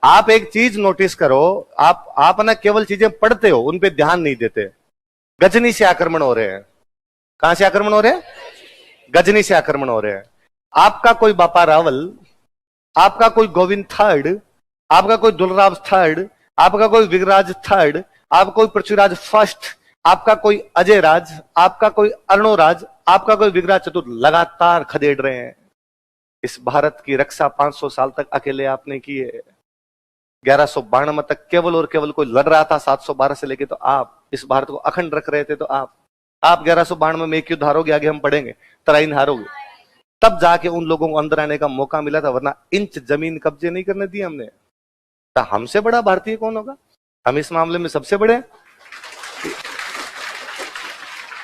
आप एक चीज नोटिस करो, आप ना केवल चीजें पढ़ते हो, उन पे ध्यान नहीं देते। गजनी से आक्रमण हो रहे हैं। कहां से आक्रमण हो रहे हैं? गजनी से आक्रमण हो रहे हैं। आपका कोई बापा रावल, आपका कोई गोविंद थर्ड, आपका कोई दुलराज थर्ड, आपका कोई विगराज थर्ड, आपका कोई पृथ्वीराज फर्स्ट, आपका कोई अजय राज, आपका कोई अर्णोराज, आपका कोई विगराज चतुर्थ लगातार खदेड़ रहे हैं। इस भारत की रक्षा 500 साल तक अकेले आपने की है। 1192 तक केवल और केवल कोई लड़ रहा था 712 से लेके, तो आप इस भारत को अखंड रख रहे थे। तो आप 1192 में एक युद्ध हारोगे, आगे हम पढ़ेंगे, तराइन हारोगे, तब जाके उन लोगों को अंदर आने का मौका मिला था, वरना इंच जमीन कब्जे नहीं करने दी हमने। तो हमसे बड़ा भारतीय कौन होगा? हम इस मामले में सबसे बड़े।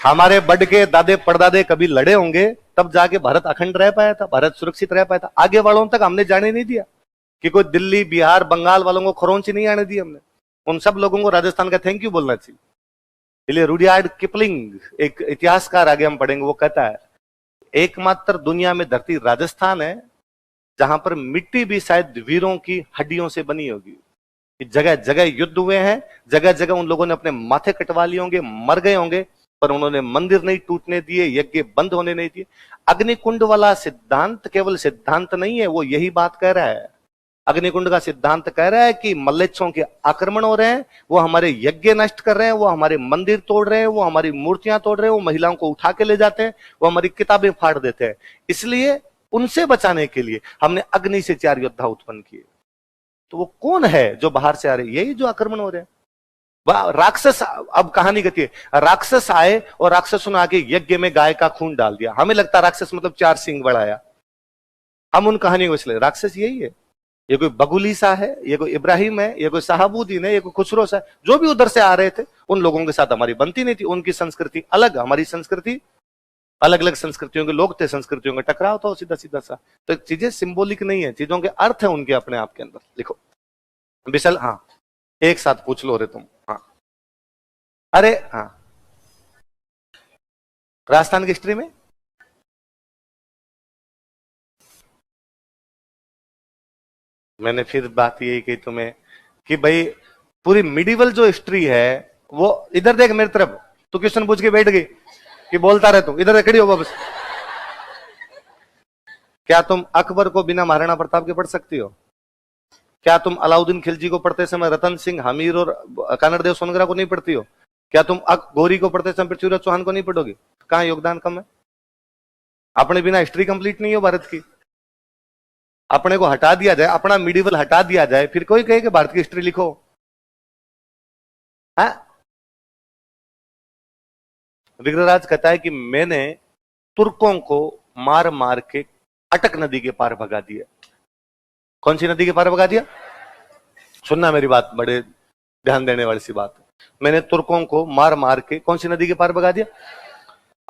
हमारे बड़ के दादे परदादे कभी लड़े होंगे, तब जाके भारत अखंड रह पाया था, भारत सुरक्षित रह पाया था। आगे वालों तक हमने जाने नहीं दिया कि कोई दिल्ली बिहार बंगाल वालों को खरोंच नहीं आने दी हमने। उन सब लोगों को राजस्थान का थैंक यू बोलना चाहिए। इसलिए रुडियार्ड किपलिंग, एक इतिहासकार, आगे हम पढ़ेंगे, वो कहता है एकमात्र दुनिया में धरती राजस्थान है जहां पर मिट्टी भी शायद वीरों की हड्डियों से बनी होगी। जगह जगह युद्ध हुए हैं, जगह जगह उन लोगों ने अपने माथे कटवा लिए होंगे, मर गए होंगे, पर उन्होंने मंदिर नहीं टूटने दिए, यज्ञ बंद होने नहीं दिए। अग्निकुंड वाला सिद्धांत केवल सिद्धांत नहीं है, वो यही बात कह रहा है। अग्निकुंड का सिद्धांत कह रहा है कि मल्लेच्छों के आक्रमण हो रहे हैं, वो हमारे यज्ञ नष्ट कर रहे हैं, वो हमारे मंदिर तोड़ रहे हैं, वो हमारी मूर्तियां तोड़ रहे हैं, वो महिलाओं को उठा के ले जाते हैं, वो हमारी किताबें फाड़ देते हैं। इसलिए उनसे बचाने के लिए हमने अग्नि से 4 योद्धा उत्पन्न किए। तो वो कौन है जो बाहर से आ रहे? यही जो आक्रमण हो रहे हैं। राक्षस, अब कहानी कहती है, राक्षस आए और राक्षसों ने आके यज्ञ में गाय का खून डाल दिया। हमें लगता है राक्षस मतलब 4 सिंह बढ़ाया। हम उन कहानियों को इसलिए, राक्षस यही है। ये कोई बगुली सा है, ये कोई इब्राहिम है, ये कोई शहाबुद्दीन है, ये कोई खुसरो सा है, जो भी उधर से आ रहे थे, उन लोगों के साथ हमारी बनती नहीं थी। उनकी संस्कृति अलग, हमारी संस्कृति अलग अलग संस्कृतियों के लोग थे, संस्कृतियों का टकराव था सीधा सीधा सा। तो चीजें सिंबॉलिक नहीं है, चीजों के अर्थ है उनके अपने आप के अंदर। लिखो विशल, हाँ एक साथ पूछ लो रे तुम। हाँ, अरे हाँ, राजस्थान की हिस्ट्री में मैंने फिर बात यही कही तुम्हें कि भाई पूरी मिडिवल जो हिस्ट्री है वो, इधर देख मेरी तरफ, तू क्वेश्चन पूछ के बैठ गई कि बोलता रहे तू, इधर खड़ी हो वापस। क्या तुम अकबर को बिना महाराणा प्रताप के पढ़ सकती हो? क्या तुम अलाउद्दीन खिलजी को पढ़ते समय रतन सिंह, हमीर और कानड़देव सोनगरा को नहीं पढ़ती हो? क्या तुम गौरी को पढ़ते समय पृथ्वीराज चौहान को नहीं पढ़ोगे? कहां योगदान कम है? अपने बिना हिस्ट्री कंप्लीट नहीं हो भारत की। अपने को हटा दिया जाए, अपना मिडिवल हटा दिया जाए, फिर कोई कहे कि भारत की हिस्ट्री लिखो। हाँ, विग्रहराज कहता है कि मैंने तुर्कों को मार मार के अटक नदी के पार भगा दिया। कौन सी नदी के पार भगा दिया? सुनना मेरी बात, बड़े ध्यान देने वाली सी बात है। मैंने तुर्कों को मार मार के कौन सी नदी के पार भगा दिया?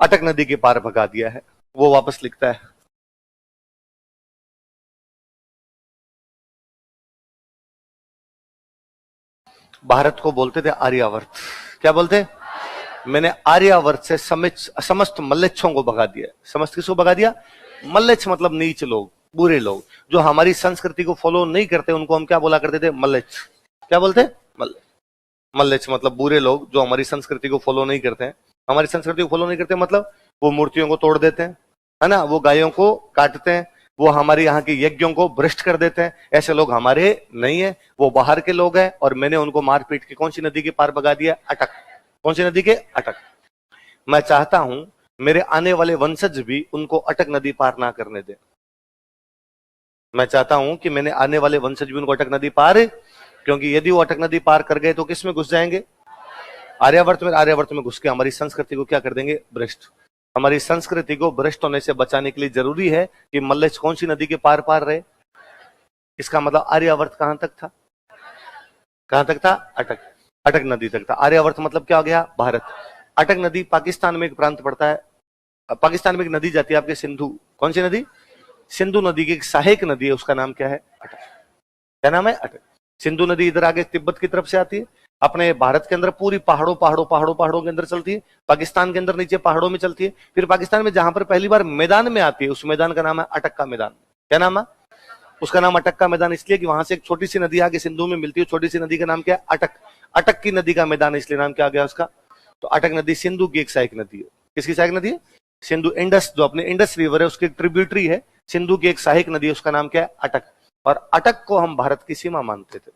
अटक नदी के पार भगा दिया है। वो वापस लिखता है, भारत को बोलते थे आर्यावर्त। क्या बोलते? मैंने आर्यावर्त से समस्त मल्लेच्छों को भगा दिया। समस्त किसको भगा दिया? मल्लेच्छ मतलब नीच लोग, बुरे लोग, जो हमारी संस्कृति को फॉलो नहीं करते, उनको हम क्या बोला करते थे? मल्लेच्छ। क्या बोलते? मल्लेच्छ मतलब बुरे लोग जो हमारी संस्कृति को फॉलो नहीं करते हैं। हमारी संस्कृति को फॉलो नहीं करते मतलब वो मूर्तियों को तोड़ देते हैं, है ना, वो गायों को काटते हैं, वो हमारे यहाँ के यज्ञों को भ्रष्ट कर देते हैं। ऐसे लोग हमारे नहीं है, वो बाहर के लोग हैं। और मैंने उनको मारपीट के कौन सी नदी के पार भगा दिया? अटक। कौन सी नदी के? अटक। मैं चाहता हूं मेरे आने वाले वंशज भी उनको अटक नदी पार ना करने दें। मैं चाहता हूं कि मैंने आने वाले वंशज भी उनको अटक नदी पार, क्योंकि यदि वो अटक नदी पार कर गए तो किस में घुस जाएंगे? आर्यावर्त में। आर्यावर्त में घुस के हमारी संस्कृति को क्या कर देंगे? भ्रष्ट। हमारी संस्कृति को भ्रष्ट होने से बचाने के लिए जरूरी है कि मल्लेच्छ कौन सी नदी के पार पार रहे। इसका मतलब आर्यावर्त कहां तक था? कहां तक था? अटक। अटक नदी तक था। आर्यावर्त मतलब क्या हो गया? भारत। अटक नदी पाकिस्तान में एक प्रांत पड़ता है। पाकिस्तान में एक नदी जाती है आपके, सिंधु। कौन सी नदी? सिंधु नदी की एक सहायक नदी है, उसका नाम क्या है? अटक। क्या नाम है? अटक। सिंधु नदी इधर आगे तिब्बत की तरफ से आती है, अपने भारत के अंदर पूरी पहाड़ों पहाड़ों पहाड़ों पहाड़ों के अंदर चलती है, पाकिस्तान के अंदर नीचे पहाड़ों में चलती है, फिर पाकिस्तान में जहां पर पहली बार मैदान में आती है, उस मैदान का नाम है अटक का मैदान। क्या नाम है? उसका नाम अटक का मैदान इसलिए कि वहां से एक छोटी सी नदी आगे सिंधु में मिलती है, छोटी सी नदी का नाम क्या है? अटक। अटक की नदी का मैदान इसलिए नाम क्या आ गया उसका? तो अटक नदी सिंधु की एक सहायक नदी है। किसकी सहायक नदी है? सिंधु। इंडस, जो अपने इंडस रिवर है उसकी एक ट्रिब्यूटरी है, सिंधु की एक सहायक नदी है, उसका नाम क्या है? अटक। और अटक को हम भारत की सीमा मानते थे।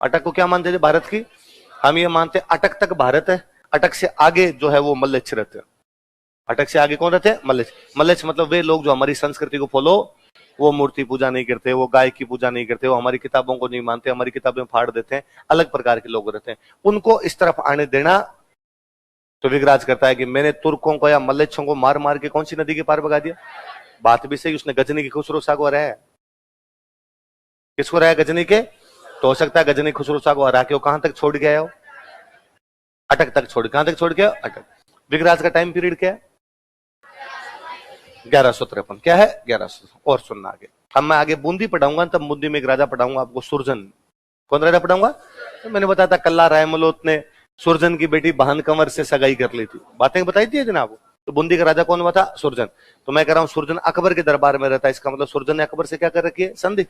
अटक को क्या मानते थे? भारत की। हम ये मानते अटक तक भारत है, अटक से आगे जो है वो मल्लेच्छ रहते हैं। अटक से आगे कौन रहते हैं? मल्लेच्छ। मल्लेच्छ मतलब वे लोग जो हमारी संस्कृति को फॉलो, वो मूर्ति पूजा नहीं करते, वो गाय की पूजा नहीं करते, वो हमारी किताबों को नहीं मानते, हमारी किताबें फाड़ देते हैं, अलग प्रकार के लोग रहते हैं। उनको इस तरफ आने देना। तो विगराज करता है कि मैंने तुर्कों को या मल्लेच्छों को मार मार के कौन सी नदी के पार भगा दिया। बात भी सही, उसने गजनी की खुसरो शाह को हराया। किसको हराया? गजनी के। तो हो सकता है गजनी खुसरो शाह को हरा के वो कहां तक छोड़ गया हो? अटक तक छोड़। कहां तक छोड़ गया? अटक। विगराज का टाइम पीरियड क्या है? 1153। क्या है? 1100। और सुनना आगे, अब मैं आगे बूंदी पढ़ाऊंगा, तब बूंदी में एक राजा पढ़ाऊंगा आपको, सुरजन। कौन राजा पढ़ाऊंगा? तो मैंने बताया था कल्ला रायमलोत ने सुरजन की बेटी बहन कंवर से सगाई कर ली थी, बातें बताई थी जनाब। तो बूंदी का राजा कौन हुआ था? सुरजन। तो मैं कह रहा हूं सुरजन अकबर के दरबार में रहता है, इसका मतलब सुरजन ने अकबर से क्या कर रखी है? संधि।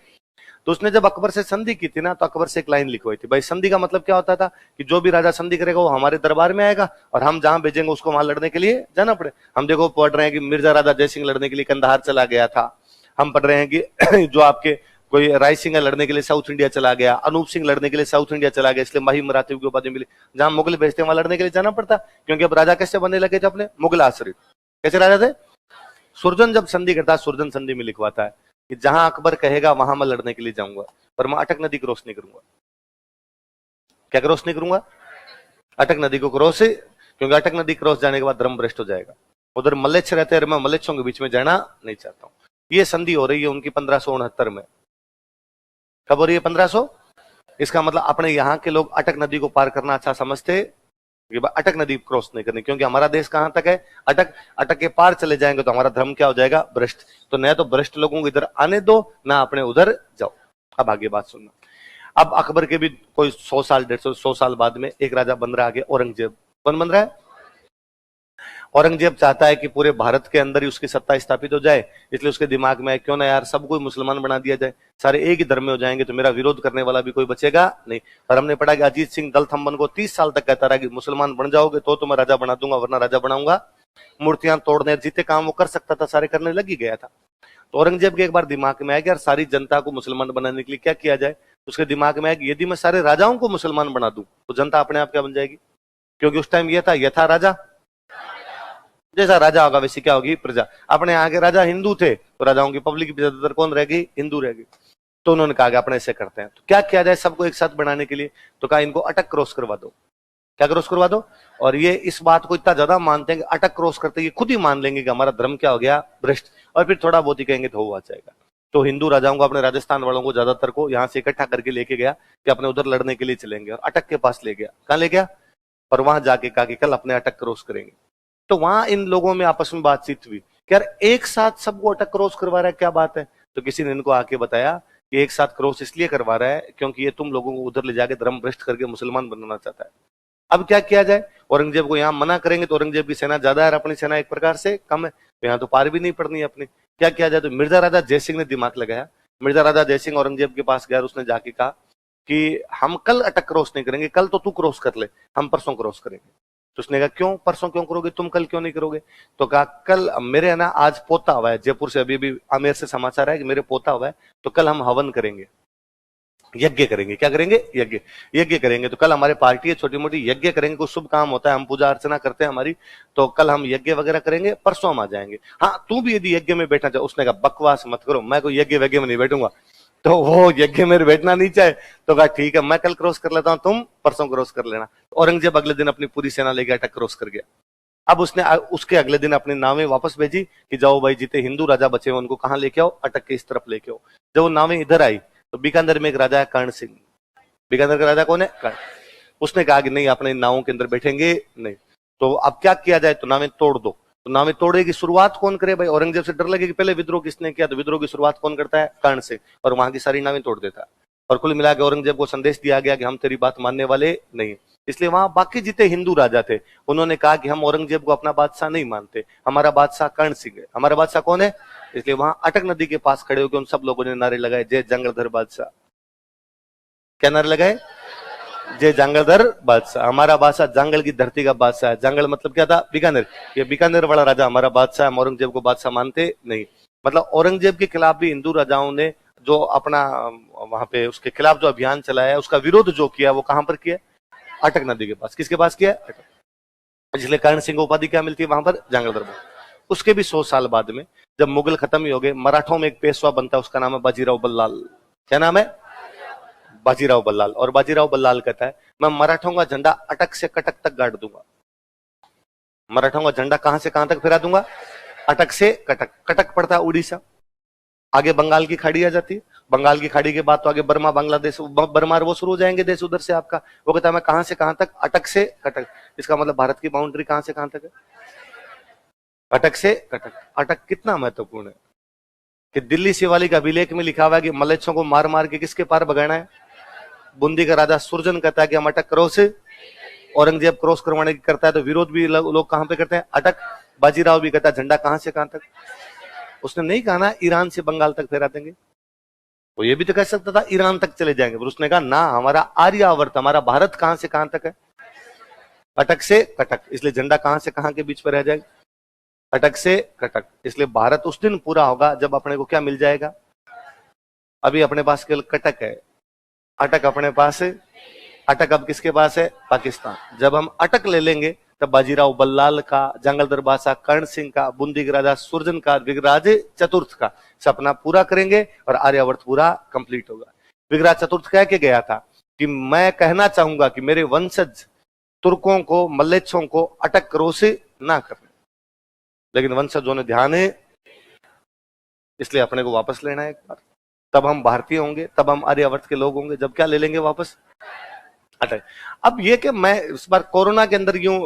तो उसने जब अकबर से संधि की थी ना, तो अकबर से एक लाइन लिखवाई थी। भाई संधि का मतलब क्या होता था? कि जो भी राजा संधि करेगा वो हमारे दरबार में आएगा, और हम जहां भेजेंगे उसको वहां लड़ने के लिए जाना पड़े। हम देखो पढ़ रहे हैं कि मिर्जा राजा जयसिंह लड़ने के लिए कंधार चला गया था। हम पढ़ रहे हैं कि जो आपके कोई राय सिंह लड़ने के लिए साउथ इंडिया चला गया, अनूप सिंह लड़ने के लिए साउथ इंडिया चला गया, इसलिए माही मराठी की उपाधि मिली। जहां मुगल भेजते वहां लड़ने के लिए जाना पड़ता, क्योंकि अब राजा कैसे बनने लगे थे? अपने मुगल आश्रित। कैसे राजा थे? सुरजन जब संधि करता है, सुरजन संधि में लिखवाता है कि जहां अकबर कहेगा वहां मैं लड़ने के लिए जाऊंगा, पर मैं अटक नदी क्रॉस नहीं करूंगा। क्या क्रॉस नहीं करूंगा? अटक नदी को क्रॉस, क्योंकि अटक नदी क्रॉस जाने के बाद धर्म भ्रष्ट हो जाएगा। उधर मल्लेच्छ रहते हैं, मैं मल्लेच्छों के बीच में जाना नहीं चाहता हूं। ये संधि हो रही है उनकी 1569 में। कब हो रही है? 1500। इसका मतलब अपने यहाँ के लोग अटक नदी को पार करना अच्छा समझते, अटक नदी क्रॉस नहीं करनी, क्योंकि हमारा देश कहां तक है? अटक। अटक के पार चले जाएंगे तो हमारा धर्म क्या हो जाएगा? भ्रष्ट। तो न तो भ्रष्ट लोगों को इधर आने दो, ना अपने उधर जाओ। अब आगे बात सुनना। अब अकबर के भी कोई 100 साल 150 साल बाद में एक राजा बन रहा है आगे, औरंगजेब। कौन बन रहा है? औरंगजेब चाहता है कि पूरे भारत के अंदर ही उसकी सत्ता स्थापित हो जाए, इसलिए उसके दिमाग में क्यों ना यार सबको मुसलमान बना दिया जाए, सारे एक ही धर्म में हो जाएंगे तो मेरा विरोध करने वाला भी कोई बचेगा नहीं। और हमने पढ़ा कि अजीत सिंह दल थम्बन को 30 साल तक कहता रहा कि मुसलमान बन जाओगे तो मैं राजा बना दूंगा, वरना राजा बनाऊंगा। मूर्तियां तोड़ने जितने काम वो कर सकता था सारे करने लग ही गया था। तो औरंगजेब के एक बार दिमाग में आया कि यार सारी जनता को मुसलमान बनाने के लिए क्या किया जाए। उसके दिमाग में आया कि यदि मैं सारे राजाओं को मुसलमान बना दूं तो जनता अपने आप क्या बन जाएगी, क्योंकि उस टाइम यह था यथा राजा, जैसा राजा होगा वैसी क्या होगी? प्रजा। अपने यहाँ के राजा हिंदू थे तो राजाओं की पब्लिक ज्यादातर कौन रहेगी? हिंदू रहेगी। तो उन्होंने कहा कि अपने ऐसे करते हैं, तो क्या किया जाए सबको एक साथ बनाने के लिए? तो कहा इनको अटक क्रॉस करवा दो। क्या क्रॉस करवा दो? और ये इस बात को इतना ज्यादा मानते हैं कि अटक क्रॉस करते ये खुद ही मान लेंगे कि हमारा धर्म क्या हो गया? भ्रष्ट। और फिर थोड़ा बहुत ही कहेंगे तो हो जाएगा। तो हिंदू राजाओं को, अपने राजस्थान वालों को ज्यादातर को यहाँ से इकट्ठा करके लेके गया कि अपने उधर लड़ने के लिए चलेंगे, और अटक के पास ले गया। कहाँ ले गया? और वहां जाके कहा कि कल अपने अटक क्रॉस करेंगे। तो वहां इन लोगों में आपस में बातचीत हुई कि यार एक साथ सबको अटक क्रॉस करवा रहा है, क्या बात है? तो किसी ने इनको आके बताया कि एक साथ क्रॉस इसलिए करवा रहा है क्योंकि ये तुम लोगों को उधर ले जाके धर्म भ्रष्ट करके मुसलमान बनाना चाहता है। अब क्या किया जाए? औरंगजेब को यहाँ मना करेंगे तो औरंगजेब की सेना ज्यादा है, अपनी सेना एक प्रकार से कम है, तो यहाँ तो पार भी नहीं पड़नी है अपनी। क्या किया जाए? तो मिर्जा राजा जयसिंह ने दिमाग लगाया। मिर्जा राजा जयसिंह औरंगजेब के पास गया, उसने जाके कहा कि हम कल अटक क्रॉस नहीं करेंगे, कल तो तू क्रॉस कर ले, हम परसों क्रॉस करेंगे। तो उसने कहा क्यों परसों क्यों करोगे, तुम कल क्यों नहीं करोगे? तो कहा कल मेरे है ना आज पोता हुआ है, जयपुर से अभी भी आमेर से समाचार है कि मेरे पोता हुआ है, तो कल हम हवन करेंगे, यज्ञ करेंगे। क्या करेंगे? यज्ञ। यज्ञ करेंगे। तो कल हमारे पार्टी है छोटी मोटी, यज्ञ करेंगे, कुछ शुभ काम होता है, हम पूजा अर्चना करते हैं हमारी, तो कल हम यज्ञ वगैरह करेंगे, परसों हम आ जाएंगे। हाँ तू भी यदि यज्ञ में बैठना चाहे। उसने कहा बकवास मत करो, मैं कोई यज्ञ वज्ञ में नहीं बैठूंगा। तो वो यज्ञ में बैठना नहीं चाहे तो कहा ठीक है मैं कल क्रॉस कर लेता हूं, तुम परसों क्रॉस कर लेना। औरंगजेब अगले दिन अपनी पूरी सेना लेके अटक क्रॉस कर गया। अब उसने उसके अगले दिन अपनी नावें वापस भेजी कि जाओ भाई जितने हिंदू राजा बचे हुए उनको कहां लेके आओ? अटक के इस तरफ लेके आओ। जब वो नावें इधर आई तो बीकानेर में एक राजा है कर्ण सिंह। बीकानेर का राजा कौन है? कर्ण। उसने कहा कि नहीं अपने नावों के अंदर बैठेंगे नहीं। तो अब क्या किया जाए? तो नावें तोड़ दो। तो नावें तोड़े की शुरुआत कौन करे? भाई औरंगजेब से डर लगे कि पहले विद्रोह किसने किया, तो विद्रोह की शुरुआत कौन करता है? कर्ण सिंह। और वहां की सारी नावें तोड़ देता है। और कुल मिला के औरंगजेब को संदेश दिया गया कि हम तेरी बात मानने वाले नहीं। इसलिए वहां बाकी जितने हिंदू राजा थे उन्होंने कहा कि हम औरंगजेब को अपना बादशाह नहीं मानते, हमारा बादशाह कर्ण सिंह है। हमारा बादशाह कौन है? इसलिए वहां अटक नदी के पास खड़े होकर उन सब लोगों ने नारे लगाए, जय जंगलधर बादशाह। क्या नारे लगाए? जय जंगलधर बादशाह। हमारा बादशाह जंगल की धरती का बादशाह है। जंगल मतलब क्या था? बीकानेर। ये बीकानेर वाला राजा हमारा बादशाह। हम औरंगजेब को बादशाह मानते नहीं। मतलब औरंगजेब के खिलाफ भी हिंदू राजाओं ने जो अपना वहां पे उसके खिलाफ जो अभियान चलाया, उसका विरोध जो किया, वो कहां पर किया? अटक नदी के पास। किसके पास किया? इसलिए कर्ण सिंह को उपाधि क्या मिलती है वहां पर? जंगलधर। उसके भी 100 साल बाद में जब मुगल खत्म ही हो गए, मराठों में एक पेशवा बनता है, उसका नाम है बाजीराव बल्लाल। क्या नाम है? बाजीराव बल्लाल। और बाजीराव बल्लाल कहता है, मैं मराठों का झंडा अटक से कटक तक गाड़ दूंगा। मराठों का झंडा कहां से कहां तक फहरा दूंगा? अटक से कटक। कटक पड़ता है उड़ीसा, आगे बंगाल की खाड़ी आ जाती है। बंगाल की खाड़ी के बाद तो आगे बर्मा, बांग्लादेश, बर्मा वो शुरू हो जाएंगे देश उधर से आपका। वो कहता है मैं कहां से कहां तक? अटक से कटक। इसका मतलब भारत की बाउंड्री कहां से कहां तक है? अटक से कटक। अटक कितना महत्वपूर्ण है कि दिल्ली शिवालिक अभिलेख में लिखा हुआ है कि मलेच्छों को मार मार के किसके पार भगाना है? बूंदी का राजा सुरजन कहता है कि हम अटक क्रॉस। औरंगजेब क्रॉस करवाने की करता है तो विरोध भी लोग कहां पे करते हैं? अटक। बाजीराव भी कहता है झंडा कहां से कहां तक। उसने नहीं कहा ना ईरान से बंगाल तक फहरा देंगे, वो ये भी तो कह सकता था ईरान तक चले जाएंगे, पर उसने कहा ना, हमारा आर्यावर्त, हमारा भारत कहां से कहां तक है? अटक से कटक। इसलिए झंडा कहां से कहां के बीच पर रह जाएगा? अटक से कटक। इसलिए भारत उस दिन पूरा होगा जब अपने को क्या मिल जाएगा? अभी अपने पास केवल कटक है, अटक अपने पास है। अटक अब किसके पास है? पाकिस्तान। जब हम अटक ले लेंगे तब बाजीराव बल्लाल का, जंगलधर बादशाह कर्ण सिंह का, बूंदी के राजा सुरजन का, विग्रहराज चतुर्थ का सपना पूरा करेंगे और आर्यावर्त पूरा कंप्लीट होगा। विग्रहराज चतुर्थ कह के गया था कि मैं कहना चाहूंगा कि मेरे वंशज तुर्कों को, मल्लेच्छों को अटक क्रोश ना करने, लेकिन वंशजों ने ध्यान है, इसलिए अपने को वापस लेना है एक बार। तब हम भारतीय होंगे, तब हम आर्यावर्त के लोग होंगे। जब क्या ले लेंगे वापस? अटक। अब ये कि मैं इस बार कोरोना के अंदर यूं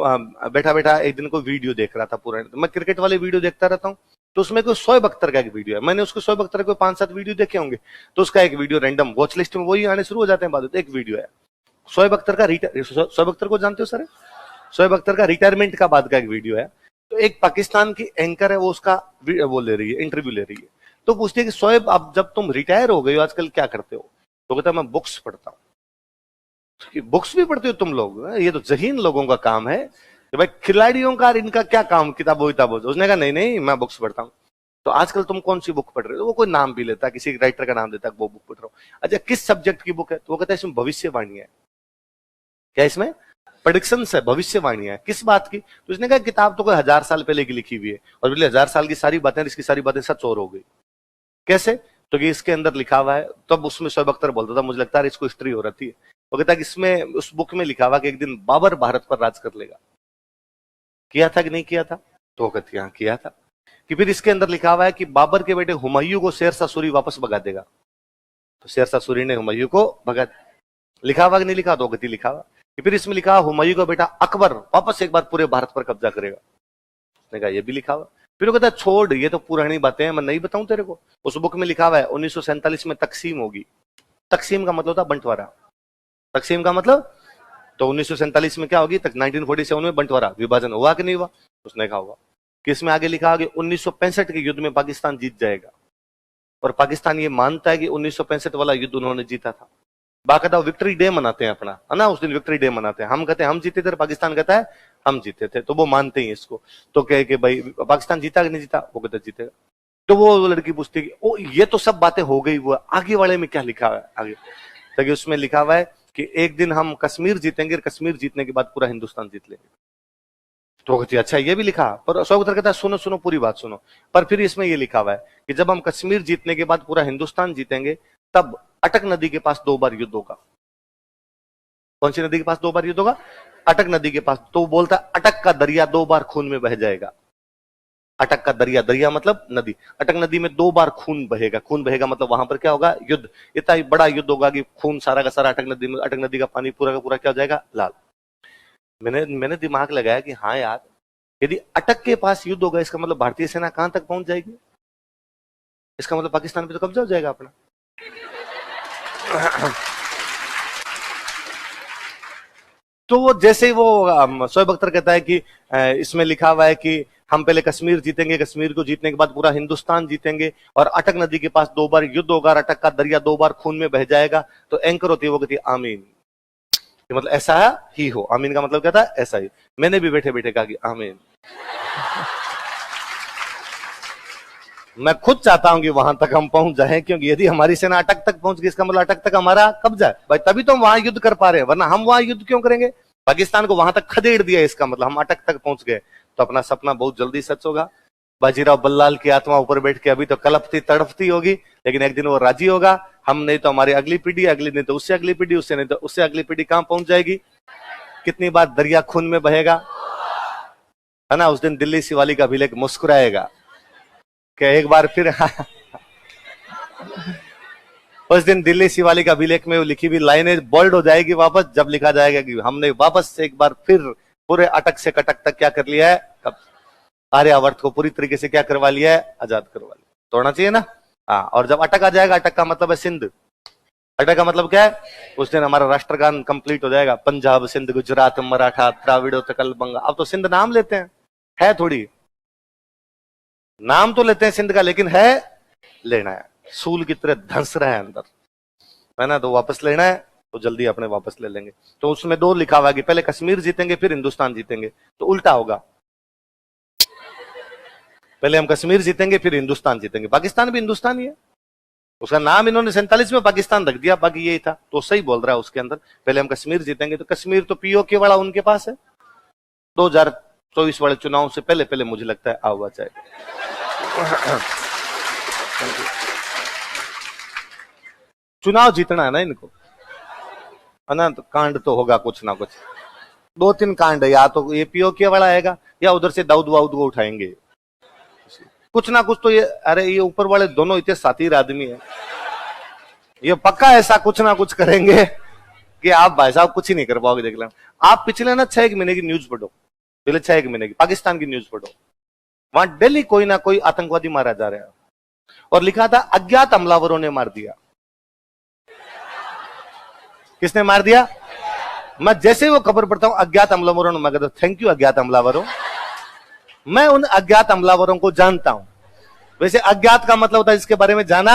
बैठा बैठा एक दिन को वीडियो देख रहा था पूरा, तो मैं क्रिकेट वाले वीडियो देखता रहता हूं, तो उसमें कोई शोएब अख्तर का एक वीडियो है। मैंने उसको शोएब अख्तर के 5-7 वीडियो देखे होंगे, तो उसका एक वीडियो रैंडम वॉच लिस्ट में वही आने शुरू हो जाते हैं बाद। तो एक वीडियो है शोएब अख्तर का शोएब अख्तर को जानते हो सर? शोएब अख्तर का रिटायरमेंट का बाद का एक वीडियो है। तो एक पाकिस्तान की एंकर है, वो उसका वो ले रही है, इंटरव्यू ले रही है। तो पूछती है कि शोएब, अब जब तुम रिटायर हो गए हो आजकल क्या करते हो? तो कहता है मैं बुक्स पढ़ता हूँ। बुक्स भी पढ़ते हो तुम लोग? ये तो जहीन लोगों का काम है कि भाई खिलाड़ियों का इनका क्या काम, किताबों। उसने कहा नहीं नहीं, मैं बुक्स पढ़ता हूँ। तो आजकल तुम कौन सी बुक पढ़ रहे हो? वो कोई नाम भी लेता, किसी राइटर का नाम देता, वो बुक पढ़ रहा हूँ। अच्छा, किस सब्जेक्ट की बुक है? तो वो कहता है इसमें भविष्यवाणी है। क्या इसमें? प्रेडिक्शंस है, भविष्यवाणी है। किस बात की? तो उसने कहा किताब तो कोई 1000 साल पहले की लिखी हुई है, और बोले 1000 साल की सारी बातें, इसकी सारी बातें सच और हो गई। कैसे? तो कि इसके अंदर लिखा हुआ है। तब उसमें शोएब अख्तर बोलता था मुझे लगता है इसको हिस्ट्री हो रही है। वो कहता है कि इसमें, उस बुक में लिखा हुआ कि एक दिन बाबर भारत पर राज कर लेगा। किया था कि नहीं किया था? तो कहती हाँ किया था। कि फिर इसके अंदर लिखा हुआ है कि बाबर के बेटे हुमायूं को शेरशाह सूरी वापस भगा देगा। तो शेरशाह सूरी ने हुमायूं को भगा। लिखा हुआ कि नहीं लिखा? तो कहती लिखा हुआ। कि फिर इसमें लिखा हुमायूं का बेटा अकबर वापस एक बार पूरे भारत पर कब्जा करेगा। उसने कहा यह भी लिखा हुआ। फिर वो कहता छोड़, ये तो पुरानी बातें हैं, मैं नहीं बताऊं तेरे को। उस बुक में लिखा हुआ है 1947 में तकसीम होगी। तकसीम का मतलब था बंटवारा। तकसीम का मतलब, तो 1947 में क्या होगी? तक 1947 में बंटवारा, विभाजन हुआ कि नहीं हुआ? उसने कहा हुआ। किसमें आगे लिखा कि 1965 के युद्ध में पाकिस्तान जीत जाएगा, और पाकिस्तान ये मानता है कि 1965 वाला युद्ध उन्होंने जीता था। बाकायदा विक्ट्री डे मनाते हैं अपना, है ना? उस दिन विक्ट्री डे मनाते हैं। हम कहते हैं हम जीते थे, पाकिस्तान कहता है हम जीते थे, तो वो मानते ही इसको। तो कहे कि भाई पाकिस्तान जीता कि नहीं जीता? वो कहते जीतेगा। तो वो लड़की पूछती है ओ ये तो सब बातें हो गई, वो आगे वाले में क्या लिखा है? आगे तक उसमें लिखा हुआ है कि एक दिन हम कश्मीर जीतेंगे, और कश्मीर जीतने के बाद पूरा हिंदुस्तान जीत लेंगे। तो कहती अच्छा ये भी लिखा? पर शौक कहता है सुनो सुनो पूरी बात सुनो। पर फिर इसमें ये लिखा हुआ है कि जब हम कश्मीर जीतने के बाद पूरा हिंदुस्तान जीतेंगे, तब अटक नदी के पास 2 बार युद्ध होगा। कौन सी नदी के पास 2 बार युद्ध होगा? अटक नदी के पास। तो बोलता अटक का दरिया 2 बार खून में बह जाएगा। अटक का दरिया, दरिया मतलब नदी, अटक नदी में 2 बार खून बहेगा। खून बहेगा मतलब वहां पर क्या होगा? युद्ध। इतना बड़ा युद्ध होगा कि खून सारा का सारा अटक नदी में, अटक नदी का पानी पूरा का पूरा क्या हो जाएगा? लाल। मैंने दिमाग लगाया कि हाँ यार, यदि अटक के पास युद्ध होगा, इसका मतलब भारतीय सेना कहां तक पहुंच जाएगी? इसका मतलब पाकिस्तान पे तो कब्जा हो जाएगा अपना। तो वो जैसे ही वो शोएब अख्तर कहता है कि इसमें लिखा हुआ है कि हम पहले कश्मीर जीतेंगे, कश्मीर को जीतने के बाद पूरा हिंदुस्तान जीतेंगे, और अटक नदी के पास 2 बार युद्ध होगा, अटक का दरिया 2 बार खून में बह जाएगा। तो एंकर होती है वो कहती आमीन, मतलब ऐसा ही हो। आमीन का मतलब क्या था? ऐसा ही। मैंने भी बैठे बैठे कहा कि आमीन। मैं खुद चाहता हूं कि वहां तक हम पहुंच जाएं, क्योंकि यदि हमारी सेना अटक तक पहुंच गई, इसका मतलब अटक तक हमारा कब्जा है भाई, तभी तो हम वहां युद्ध कर पा रहे हैं, वरना हम वहां युद्ध क्यों करेंगे? पाकिस्तान को वहां तक खदेड़ दिया, इसका मतलब हम अटक तक पहुंच गए। तो अपना सपना बहुत जल्दी सच होगा। बाजीराव बल्लाल की आत्मा ऊपर बैठ के अभी तो कलपती तड़पती होगी, लेकिन एक दिन वो राजी होगा। हम नहीं तो हमारी अगली पीढ़ी, अगली नहीं तो उससे अगली पीढ़ी, उससे नहीं तो उससे अगली पीढ़ी कहां पहुंच जाएगी? कितनी बार दरिया खून में बहेगा, है ना? उस दिन दिल्ली शिवाली का अभिलेख मुस्कुराएगा कि एक बार फिर उस दिन दिल्ली शिवालिक अभिलेख में वो लिखी हुई लाइनें बोल्ड हो जाएगी वापस, जब लिखा जाएगा कि हमने वापस से एक बार फिर पूरे अटक से कटक तक क्या कर लिया है, कब आर्यावर्त को पूरी तरीके से क्या करवा लिया है, आजाद करवा लिया। तो होना चाहिए ना? हाँ। और जब अटक आ जाएगा, अटक का मतलब है सिंध, अटक का मतलब क्या है? उस दिन हमारा राष्ट्रगान कंप्लीट हो जाएगा, पंजाब सिंध गुजरात मराठा द्राविड़ उत्कल बंगा। अब तो सिंध नाम लेते हैं, है थोड़ी, नाम तो लेते हैं सिंध का, लेकिन है लेना है, सूल की तरह धंस रहा है अंदर, है ना? तो वापस लेना है तो जल्दी अपने वापस ले लेंगे। तो उसमें 2 लिखा हुआ कि पहले कश्मीर जीतेंगे फिर हिंदुस्तान जीतेंगे, तो उल्टा होगा, पहले हम कश्मीर जीतेंगे फिर हिंदुस्तान जीतेंगे। पाकिस्तान भी हिंदुस्तान ही है, उसका नाम इन्होंने 47 में पाकिस्तान रख दिया, बाकी यही था। तो सही बोल रहा है उसके अंदर, पहले हम कश्मीर जीतेंगे। तो कश्मीर तो पीओके वाला उनके पास है, 2024 वाले चुनाव से पहले पहले मुझे लगता है आवा जाएगा। चुनाव जीतना है ना इनको, है ना? तो कांड तो होगा कुछ ना कुछ, 2-3 कांड है, या तो ये पीओके वाला आएगा या उधर से दाऊद वाउद को उठाएंगे, कुछ ना कुछ तो ये। अरे ये ऊपर वाले दोनों इतने साथी आदमी है, ये पक्का ऐसा कुछ ना कुछ करेंगे कि आप भाई साहब कुछ ही नहीं कर पाओगे। देख लेना आप, पिछले ना 6 महीने की न्यूज पढ़ो, पहले 6 महीने की पाकिस्तान की न्यूज पढ़ो, वहां डेली कोई ना कोई आतंकवादी मारा जा रहा है, और लिखा था अज्ञात हमलावरों ने मार दिया। किसने मार दिया? मैं जैसे ही वो खबर पढ़ता हूं अज्ञात हमलावरों ने, मैं कहता हूं थैंक यू अज्ञात हमलावरों, मैं उन अज्ञात हमलावरों को जानता हूं। वैसे अज्ञात का मतलब होता है इसके बारे में जाना,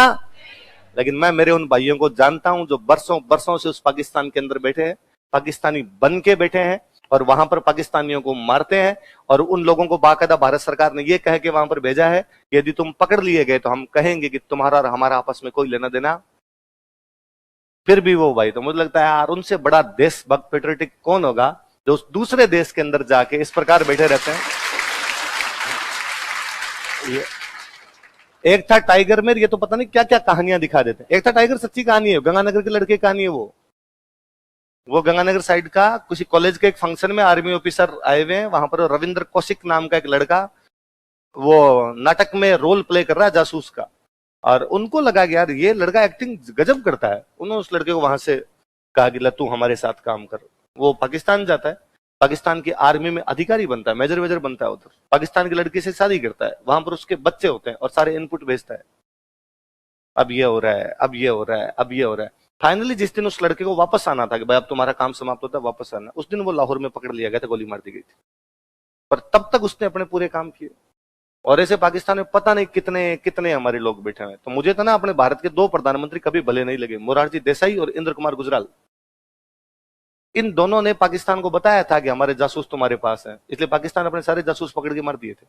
लेकिन मैं मेरे उन भाइयों को जानता हूं जो बरसों बरसों से उस पाकिस्तान के अंदर बैठे हैं, पाकिस्तानी बन के बैठे हैं, और वहां पर पाकिस्तानियों को मारते हैं। और उन लोगों को बाकायदा भारत सरकार ने यह कह के वहां पर भेजा है, यदि तुम पकड़ लिए गए तो हम कहेंगे कि तुम्हारा और हमारा आपस में कोई लेना देना। फिर भी वो भाई, तो मुझे लगता है यार उनसे बड़ा देशभक्त पेट्रियोटिक कौन होगा जो उस दूसरे देश के अंदर जाके इस प्रकार बैठे रहते हैं। ये एक था टाइगर में, ये तो पता नहीं क्या क्या कहानियां दिखा देते हैं। एक था टाइगर, सच्ची कहानी है, गंगानगर के लड़के की कहानी है। वो गंगानगर साइड का किसी कॉलेज के एक फंक्शन में आर्मी ऑफिसर आए हुए हैं, वहां पर रविंद्र कौशिक नाम का एक लड़का वो नाटक में रोल प्ले कर रहा है जासूस का, और उनको लगा कि यार ये लड़का एक्टिंग गजब करता है। उन्होंने उस लड़के को वहां से कहा कि तू हमारे साथ काम कर। वो पाकिस्तान जाता है, पाकिस्तान की आर्मी में अधिकारी बनता है, मेजर वेजर बनता है, उधर पाकिस्तान की लड़की से शादी करता है, वहां पर उसके बच्चे होते हैं और सारे इनपुट भेजता है। अब ये हो रहा है, अब ये हो रहा है, अब ये हो रहा है। फाइनली जिस दिन उस लड़के को वापस आना था कि भाई अब तुम्हारा काम समाप्त होता है, वापस आना, उस दिन वो लाहौर में पकड़ लिया गया था, गोली मार दी गई थी। पर तब तक उसने अपने पूरे काम किए। और ऐसे पाकिस्तान में पता नहीं कितने कितने हमारे लोग बैठे हुए। तो मुझे तो ना अपने भारत के 2 प्रधानमंत्री कभी भले नहीं लगे, मोरारजी देसाई और इंद्र कुमार गुजराल। इन दोनों ने पाकिस्तान को बताया था कि हमारे जासूस तुम्हारे पास हैं, इसलिए पाकिस्तान अपने सारे जासूस पकड़ के मार दिए थे।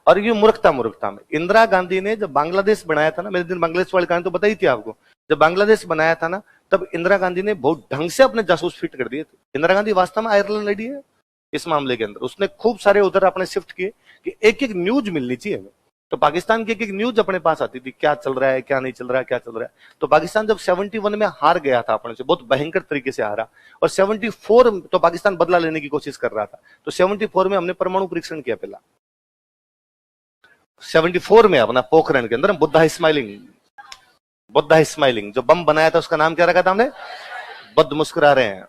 और ये मूर्खता में इंदिरा गांधी ने जब बांग्लादेश बनाया था ना, मेरे दिन बांग्लादेश वाली कहानी तो बताई थी आपको, जब बांग्लादेश बनाया था ना, तब इंदिरा गांधी ने बहुत ढंग से अपने जासूस फिट कर दिए थे। इंदिरा गांधी वास्तव में आयरलैंड लेडी है इस मामले के अंदर। उसने खूब सारे उधर अपने शिफ्ट किए कि एक एक न्यूज मिलनी चाहिए हमें। तो पाकिस्तान की एक एक न्यूज अपने पास आती थी, क्या चल रहा है, क्या नहीं चल रहा है, क्या चल रहा है। तो पाकिस्तान जब 71 में हार गया था अपने से, बहुत भयंकर तरीके से हारा, और 74 तो पाकिस्तान बदला लेने की कोशिश कर रहा था। तो 74 में हमने परमाणु परीक्षण किया पहला, 74 में अपना पोखरण के अंदर बुद्धा स्माइलिंग जो बम बनाया था उसका नाम क्या रखा था हमने? बुद्ध मुस्कुरा रहे हैं।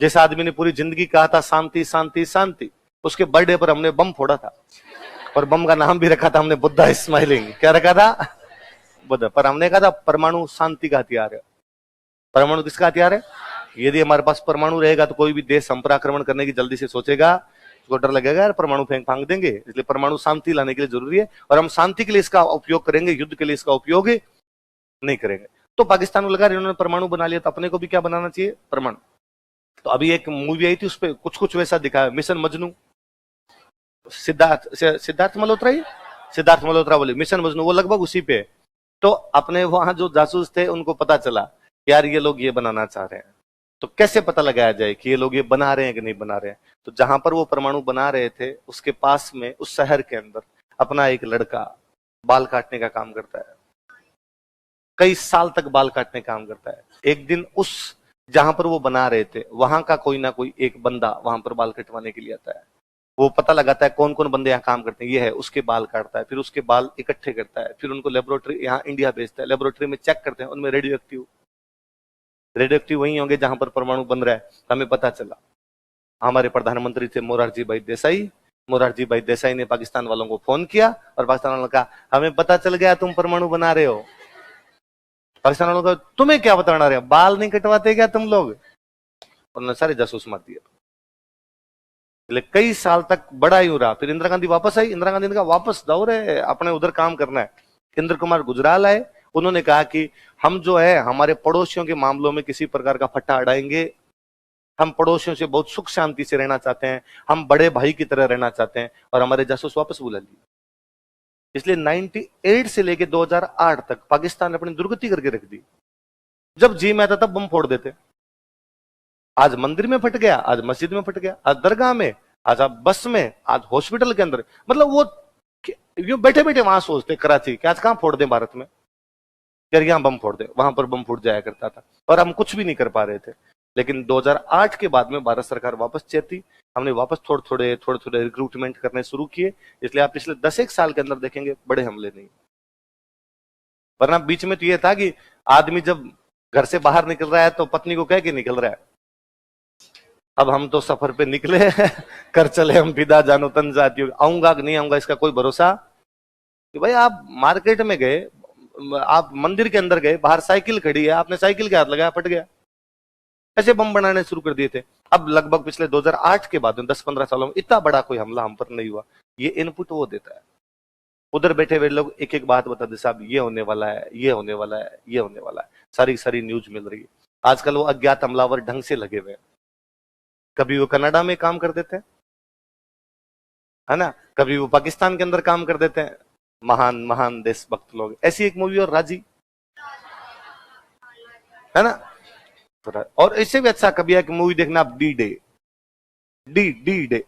जिस आदमी ने पूरी जिंदगी कहा था शांति शांति शांति, उसके बर्थडे पर हमने बम फोड़ा था, और बम का नाम भी रखा था हमने बुद्धा स्माइलिंग। क्या रखा था? बुद्ध। पर हमने कहा था परमाणु शांति का हथियार है। परमाणु किसका हथियार है? यदि हमारे पास परमाणु रहेगा तो कोई भी देश हम पर आक्रमण करने की जल्दी से सोचेगा, उसको डर लगेगा यार परमाणु फेंक देंगे, इसलिए परमाणु शांति लाने के लिए जरूरी है और हम शांति के लिए इसका उपयोग करेंगे, युद्ध के लिए इसका उपयोग नहीं करेंगे। तो पाकिस्तान को लगा इन्होंने परमाणु बना लिया तो अपने को भी क्या बनाना चाहिए, परमाणु। तो अभी एक मूवी आई थी उस पर कुछ कुछ वैसा दिखाया, मिशन मजनू, सिद्धार्थ मल्होत्रा बोले मिशन मजनू, वो लगभग उसी पे। तो अपने वहां जो जासूस थे उनको पता चला यार ये लोग ये बनाना चाह रहे हैं, तो कैसे पता लगाया जाए कि ये लोग ये बना रहे हैं कि नहीं बना रहे हैं। तो जहां पर वो परमाणु बना रहे थे उसके पास में उस शहर के अंदर अपना एक लड़का बाल काटने का काम करता है, कई साल तक बाल काटने का काम करता है। एक दिन उस जहां पर वो बना रहे थे वहां का कोई ना कोई एक बंदा वहां पर बाल कटवाने के लिए आता है, वो पता लगाता है कौन कौन बंदे यहाँ काम करते हैं, ये है, उसके बाल काटता है, फिर उसके बाल इकट्ठे करता है, फिर उनको लेबोरेटरी यहाँ इंडिया भेजता है, लेबोरेटरी में चेक करते हैं, उनमें रेडियो एक्टिव वही होंगे जहां पर परमाणु बन रहा है। हमें पता चला, हमारे प्रधानमंत्री थे मोरारजी भाई देसाई ने पाकिस्तान वालों को फोन किया और पाकिस्तान वालों ने कहा हमें पता चल गया तुम परमाणु बना रहे हो। पाकिस्तान वालों को तुम्हें क्या बताना रहे, बाल नहीं कटवाते क्या तुम लोग, उन्होंने सारे जासूस मार दिए। कई साल तक बड़ा ही हो रहा। फिर इंदिरा गांधी वापस आई, इंदिरा गांधी ने कहा वापस दौड़ है, अपने उधर काम करना है। इंद्र कुमार गुजराल आए, उन्होंने कहा कि हम जो है हमारे पड़ोसियों के मामलों में किसी प्रकार का फट्टा अड़ाएंगे, हम पड़ोसियों से बहुत सुख शांति से रहना चाहते हैं, हम बड़े भाई की तरह रहना चाहते हैं, और हमारे जासूस वापस बुला लिए। इसलिए 98 से लेके 2008 तक पाकिस्तान ने अपनी दुर्गति करके रख दी। जब जी में आता तब बम फोड़ देते, आज मंदिर में फट गया, आज मस्जिद में फट गया, आज दरगाह में, आज आप बस में, आज हॉस्पिटल के अंदर, मतलब वो यूं बैठे बैठे वहां सोचते कराची कि आज कहां फोड़ दें भारत में, यार यहां बम फोड़ दे, वहां पर बम फूट जाया करता था, और हम कुछ भी नहीं कर पा रहे थे। लेकिन 2008 के बाद में भारत सरकार वापस चेती, हमने वापस थोड़े थोड़े रिक्रूटमेंट करने शुरू किए। इसलिए आप पिछले 10-1 साल के अंदर देखेंगे बड़े हमले नहीं। वरना बीच में तो ये था कि आदमी जब घर से बाहर निकल रहा है तो पत्नी को कह के निकल रहा है, अब हम तो सफर पे निकले कर चले हम फिदा जानो तन जाती, आऊंगा कि नहीं आऊंगा इसका कोई भरोसा। कि भाई आप मार्केट में गए, आप मंदिर के अंदर गए, बाहर साइकिल खड़ी है, आपने साइकिल के हाथ लगाया, फट गया। ऐसे बम बनाने शुरू कर दिए थे। अब लगभग पिछले 2008 के बाद 10-15 सालों में इतना बड़ा कोई हमला हम पर नहीं हुआ। ये इनपुट वो देता है, उधर बैठे हुए लोग एक एक बात बताते, साहब ये होने वाला है, ये होने वाला है, ये होने वाला है, सारी न्यूज मिल रही है। आजकल वो अज्ञात हमलावर ढंग से लगे हुए हैं, कभी वो कनाडा में काम कर देते हैं, है ना, कभी वो पाकिस्तान के अंदर काम कर देते हैं, महान महान देशभक्त लोग। ऐसी एक मूवी और राजी, है ना। और इससे भी अच्छा कभी एक मूवी देखना आप, डी डे।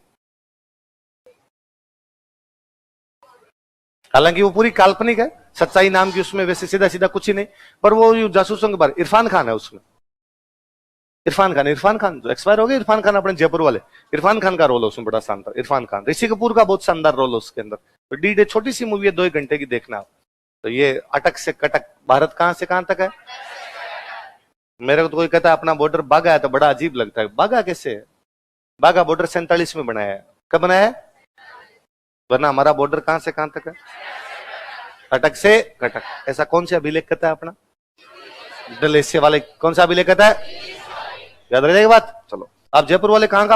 हालांकि वो पूरी काल्पनिक है, सच्चाई नाम की उसमें वैसे सीधा सीधा कुछ ही नहीं, पर वो जासूसों के बारे, इरफान खान है उसमें, इरफान खान जो एक्सपायर हो गए, इरफान खान अपने जयपुर वाले, इरफान खान का रोल है उसमें बड़ा शानदार। इरफान खान, ऋषि कपूर का बहुत शानदार रोल है उसके अंदर। तो डी डे छोटी सी मूवी है, 2 घंटे की, देखना आप। तो ये अटक से कटक, भारत कहां से कहां तक है। मेरे को तो कोई कहता है अपना बॉर्डर बागा है तो बड़ा अजीब लगता है। बागा कैसे है, बागा बॉर्डर 47 में बनाया है, कब बनाया है, वरना हमारा बॉर्डर कहां से कहां तक है, अटक से कटक। ऐसा कौन सा अभिलेख कहता है अपना, डल एशिया वाले कौन सा अभिलेख कहता है, याद रह जाएगी बात। चलो, आप जयपुर वाले कहां का